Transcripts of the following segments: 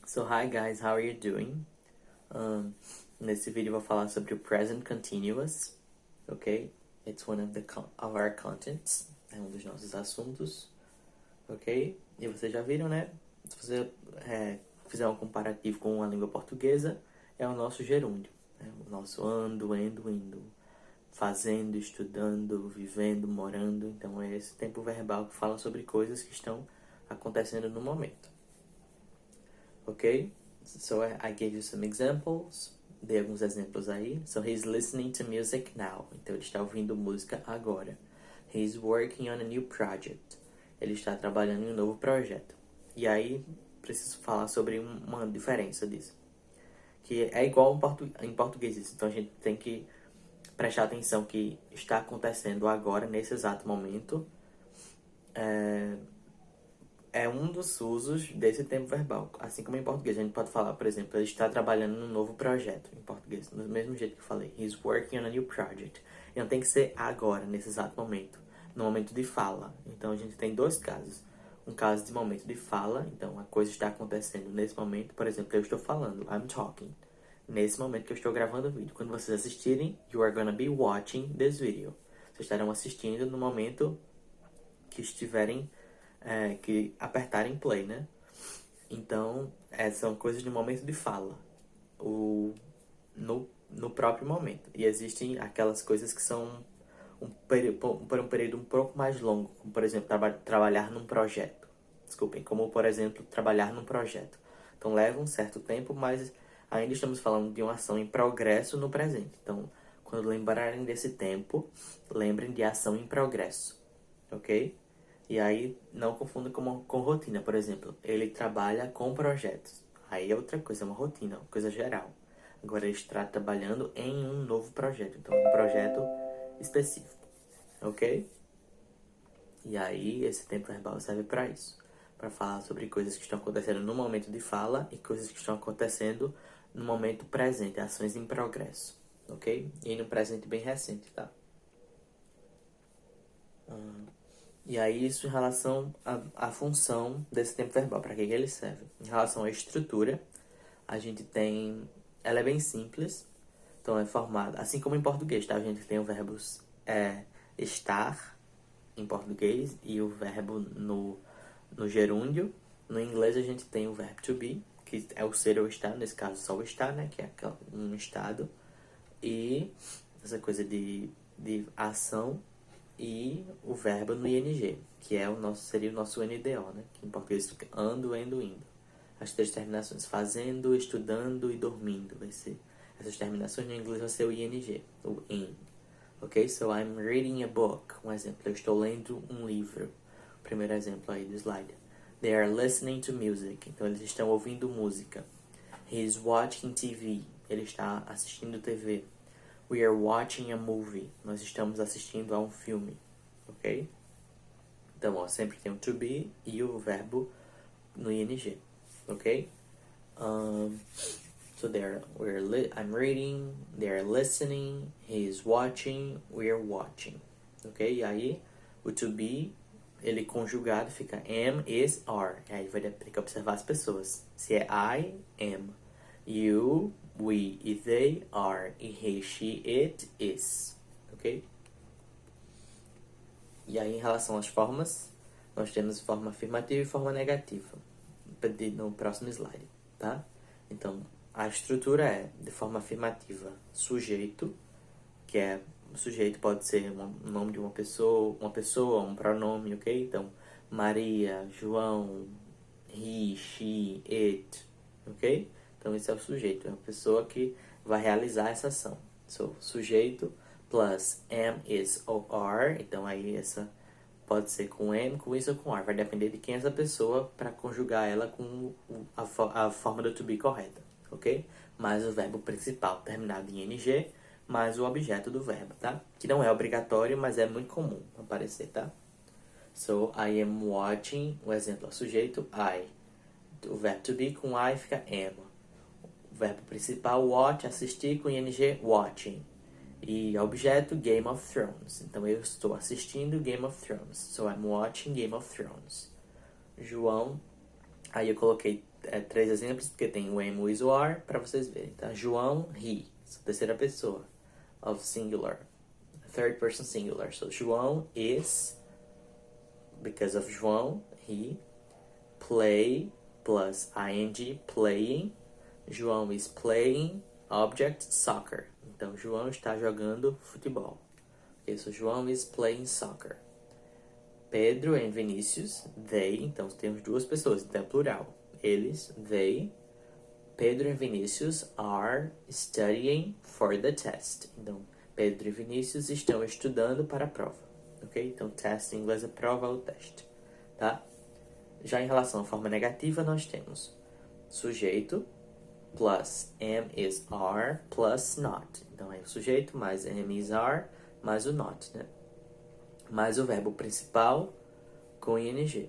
So hi guys, how are you doing? Nesse vídeo eu vou falar sobre o present continuous, ok? It's one of of our contents, é um dos nossos assuntos, ok? E vocês já viram, né? Se você fizer um comparativo com a língua portuguesa, é o nosso gerúndio, né? O nosso ando, indo, fazendo, estudando, vivendo, morando. Então é esse tempo verbal que fala sobre coisas que estão acontecendo no momento. Ok? So I gave you some examples. Dei alguns exemplos aí. So he's listening to music now. Então ele está ouvindo música agora. He's working on a new project. Ele está trabalhando em um novo projeto. E aí preciso falar sobre uma diferença disso. Que é igual em português isso. Então a gente tem que prestar atenção que está acontecendo agora, nesse exato momento. É um dos usos desse tempo verbal. Assim como em português, a gente pode falar, por exemplo, ele está trabalhando num novo projeto, em português, do mesmo jeito que eu falei. He's working on a new project. E não tem que ser agora, nesse exato momento, no momento de fala. Então a gente tem dois casos. Um caso de momento de fala, então a coisa está acontecendo nesse momento. Por exemplo, eu estou falando, I'm talking. Nesse momento que eu estou gravando o vídeo. Quando vocês assistirem, you are gonna be watching this video. Vocês estarão assistindo no momento que estiverem que apertarem play, né? Então, são coisas de momento de fala, no próprio momento. E existem aquelas coisas que são por um período um pouco mais longo, como por exemplo, trabalhar num projeto. Desculpem, como por exemplo, trabalhar num projeto. Então, leva um certo tempo, mas ainda estamos falando de uma ação em progresso no presente. Então, quando lembrarem desse tempo, lembrem de ação em progresso, ok? E aí, não confunda com rotina. Por exemplo, ele trabalha com projetos. Aí é outra coisa, é uma rotina, uma coisa geral. Agora, ele está trabalhando em um novo projeto. Então, um projeto específico. Ok? E aí, esse tempo verbal serve para isso. Para falar sobre coisas que estão acontecendo no momento de fala e coisas que estão acontecendo no momento presente. Ações em progresso. Ok? E no presente bem recente, tá? E aí isso em relação à função desse tempo verbal, para que ele serve. Em relação à estrutura, a gente tem... Ela é bem simples, então é formada, assim como em português, tá? A gente tem o verbo estar em português e o verbo no gerúndio. No inglês a gente tem o verbo to be, que é o ser ou estar, nesse caso só o estar, né? Que é um estado. E essa coisa de ação e o verbo no ing, que seria o nosso NDO, né? Que em português fica ando, indo. As três terminações, fazendo, estudando e dormindo, vai ser. Essas terminações no inglês vai ser o ing, o in. Ok? So I'm reading a book. Um exemplo, eu estou lendo um livro. Primeiro exemplo aí do slide. They are listening to music. Então eles estão ouvindo música. He's watching TV. Ele está assistindo TV. We are watching a movie. Nós estamos assistindo a um filme. Ok? Então, ó, sempre tem o to be e o verbo no ing. Ok? So I'm reading, they're listening, he's watching, we're watching. Ok? E aí, o to be, ele conjugado fica am, is, are. E aí vai ter que observar as pessoas. Se é I, am. You, we, e they, are. E he, she, it, is. Ok? E aí, em relação às formas, nós temos forma afirmativa e forma negativa. No próximo slide, tá? Então, a estrutura é, de forma afirmativa, sujeito, que é... O sujeito pode ser o nome de uma pessoa, um pronome, ok? Então, Maria, João, he, she, it, ok? Então, esse é o sujeito, é a pessoa que vai realizar essa ação. So, sujeito plus am, is ou are. Então, aí essa pode ser com am, com is ou com are. Vai depender de quem é essa pessoa para conjugar ela com a forma do to be correta, ok? Mais o verbo principal terminado em ing, mais o objeto do verbo, tá? Que não é obrigatório, mas é muito comum aparecer, tá? So, I am watching, o exemplo é o sujeito, I. O verbo to be com I fica am. O verbo principal, watch, assistir, com ing, watching. E objeto, Game of Thrones. Então, eu estou assistindo Game of Thrones. So, I'm watching Game of Thrones. João Aí eu coloquei 3 exemplos, porque tem o am, o is, o are, para vocês verem, tá? João, he, terceira pessoa, of singular, third person singular. So, João is, because of João, he, play, plus ing, playing. João is playing, object, soccer. Então, João está jogando futebol. Okay, so João is playing soccer. Pedro and Vinícius, they, então temos 2 pessoas, então é plural. Eles, they, Pedro e Vinícius are studying for the test. Então, Pedro e Vinícius estão estudando para a prova. Ok? Então, test em inglês é prova ou teste. Tá? Já em relação à forma negativa, nós temos sujeito plus am, is, are plus not. Então, é o sujeito mais am, is, are mais o not, né? Mais o verbo principal com ing.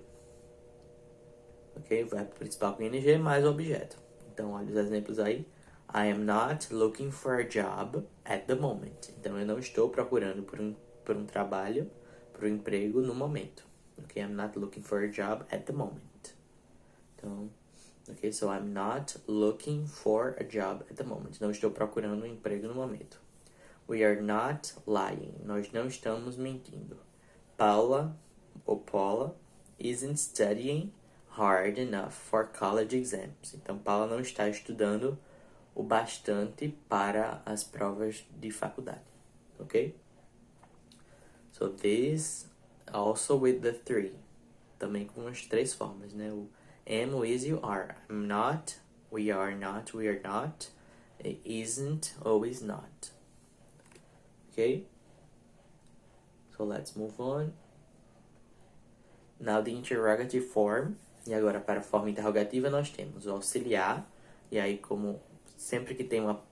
Ok? O verbo principal com ing mais o objeto. Então, olha os exemplos aí. I am not looking for a job at the moment. Então, eu não estou procurando por um trabalho, por um emprego no momento. Ok? I'm not looking for a job at the moment. Então, ok? So, I'm not looking for a job at the moment. Não estou procurando um emprego no momento. We are not lying. Nós não estamos mentindo. Paula, ou Paula, isn't studying hard enough for college exams. Então, Paula não está estudando o bastante para as provas de faculdade. Ok? So, this also with the 3. Também com as 3 formas, né? O am, o is e o are. I'm not, we are not, isn't, ou is not. Ok? So, let's move on. Now the interrogative form. E agora para a forma interrogativa nós temos o auxiliar. E aí como sempre que tem uma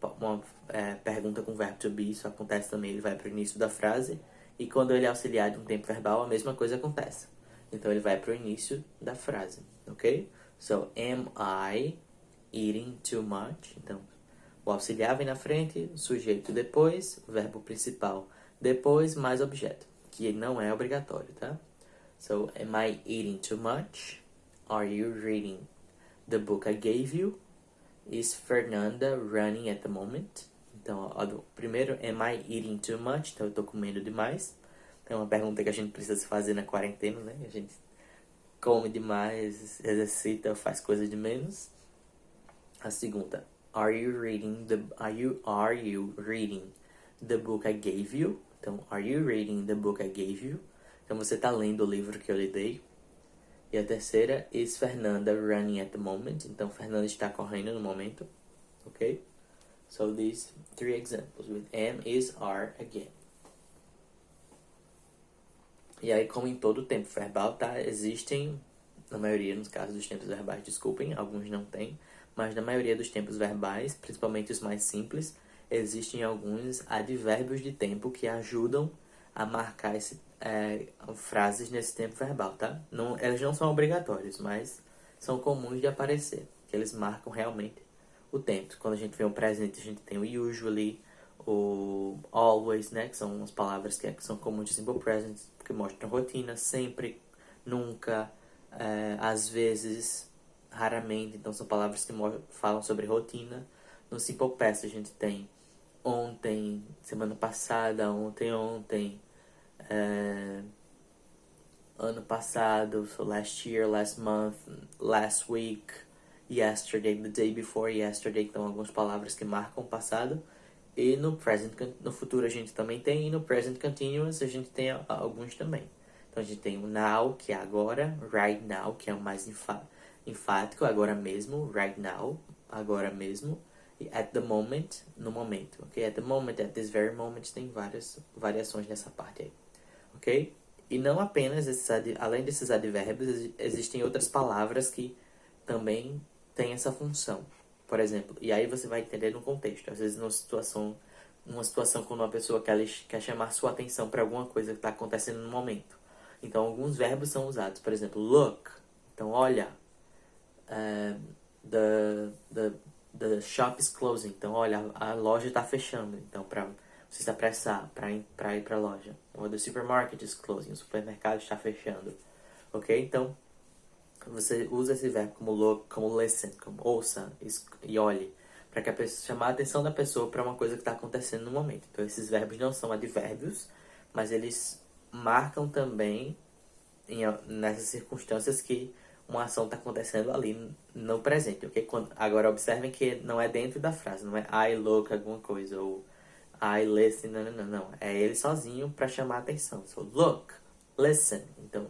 pergunta com verbo to be, isso acontece também, ele vai para o início da frase. E quando ele é auxiliar de um tempo verbal, a mesma coisa acontece. Então ele vai para o início da frase, ok? So, am I eating too much? Então, o auxiliar vem na frente, o sujeito depois, o verbo principal depois, mais objeto. Que não é obrigatório, tá? So, am I eating too much? Are you reading the book I gave you? Is Fernanda running at the moment? Então, ó, primeiro, am I eating too much? Então, eu tô comendo demais. É uma pergunta que a gente precisa se fazer na quarentena, né? A gente come demais, exercita, faz coisa de menos. A segunda, are you reading the book I gave you? Então, are you reading the book I gave you? Então, você está lendo o livro que eu lhe dei. E a terceira, is Fernanda running at the moment? Então, Fernanda está correndo no momento. Ok? So, these 3 examples with am, is, are, again. E aí, como em todo tempo verbal, tá? Existem, na maioria, nos casos dos tempos verbais, desculpem, alguns não tem, mas na maioria dos tempos verbais, principalmente os mais simples, existem alguns advérbios de tempo que ajudam a marcar frases nesse tempo verbal, tá? Não, eles não são obrigatórios, mas são comuns de aparecer, que eles marcam realmente o tempo. Quando a gente vê o presente, a gente tem o usually, o always, né? Que são as palavras que são comuns de simple present, que mostram rotina, sempre, nunca, às vezes, raramente. Então, são palavras que falam sobre rotina. No simple past, a gente tem ontem, semana passada, ontem, ano passado, so last year, last month, last week, yesterday, the day before yesterday. Então, algumas palavras que marcam o passado. E no futuro a gente também tem, e no present continuous a gente tem alguns também. Então a gente tem o now, que é agora, right now, que é o mais enfático, agora mesmo, right now, agora mesmo, e at the moment, no momento, ok? At the moment, at this very moment, tem várias variações nessa parte aí, ok? E não apenas, além desses advérbios, existem outras palavras que também têm essa função. Por exemplo, e aí você vai entender no contexto. Às vezes numa situação quando uma pessoa quer chamar sua atenção para alguma coisa que está acontecendo no momento. Então, alguns verbos são usados. Por exemplo, look. Então, olha. The shop is closing. Então, olha, a loja está fechando. Então, para você se apressar para ir para a loja. Or the supermarket is closing. O supermercado está fechando. Ok? Então, você usa esse verbo como look, como listen, como ouça e olhe, para que a pessoa chamar a atenção da pessoa para uma coisa que está acontecendo no momento. Então, esses verbos não são advérbios, mas eles marcam também nessas circunstâncias que uma ação está acontecendo ali no presente, ok? Agora, observem que não é dentro da frase, não é I look alguma coisa, ou I listen, não. É ele sozinho para chamar a atenção. So, look, listen. Então,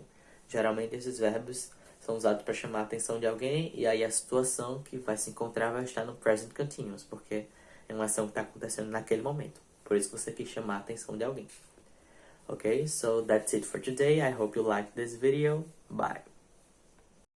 geralmente esses verbos são usados para chamar a atenção de alguém, e aí a situação que vai se encontrar vai estar no present continuous, porque é uma ação que está acontecendo naquele momento. Por isso que você quis chamar a atenção de alguém. Okay, so that's it for today. I hope you liked this video. Bye.